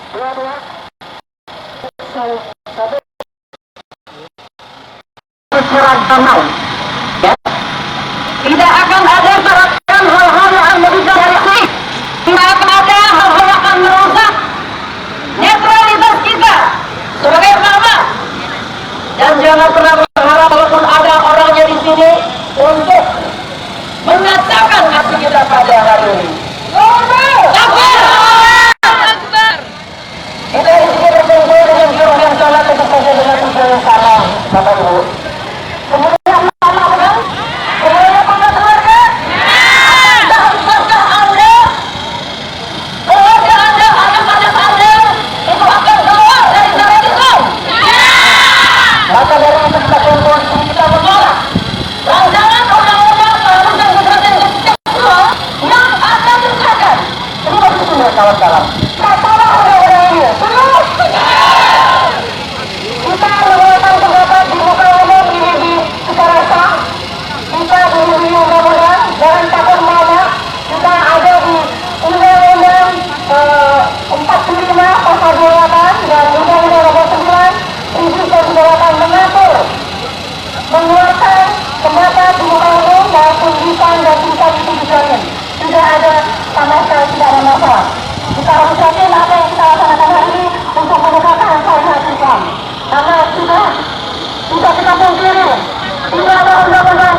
dua-dua satu seragam ya. Tidak akan ada seragam hal-hal yang merusak dari sini. Tidak akan ada hal-hal yang akan merusak netralitas kita sebagai ulama. Dan jangan pernah berharap walaupun ada orangnya di sini untuk mengatakan aksi kita pada hari ini. Kita di sini berkumpul dengan juru yang salah tentu saja dengan tujuan yang sama, Bapak Ibu. Kemudian sama kan? Kemudian pada keluarga? Apakah Anda, keluarga Anda, anak-anak Anda itu akan keluar dari syariat Islam? Maka dari itu kita kumpul, kita menolak rancangan undang-undang keharusan kekerasan seksual yang akan disahkan. Terima kasih kawan-kawan. Masalah undang-undang ini terus kita mengeluarkan pendapat di muka umum ini secara sah. Kita di undang-undang jangan takut mana kita ada di undang-undang 45 pasal 28 dan undang-undang nomor 9 1998 mengatur mengeluarkan pendapat di muka umum dan tulisan dan tingkat tulisannya. Tidak ada sama sekali, tidak ada masalah. Kita harus yakin apa yang kita laksanakan hari ini untuk menegakkan syariat Islam. Karena sudah kita pungkiri, tidak ada undang-undang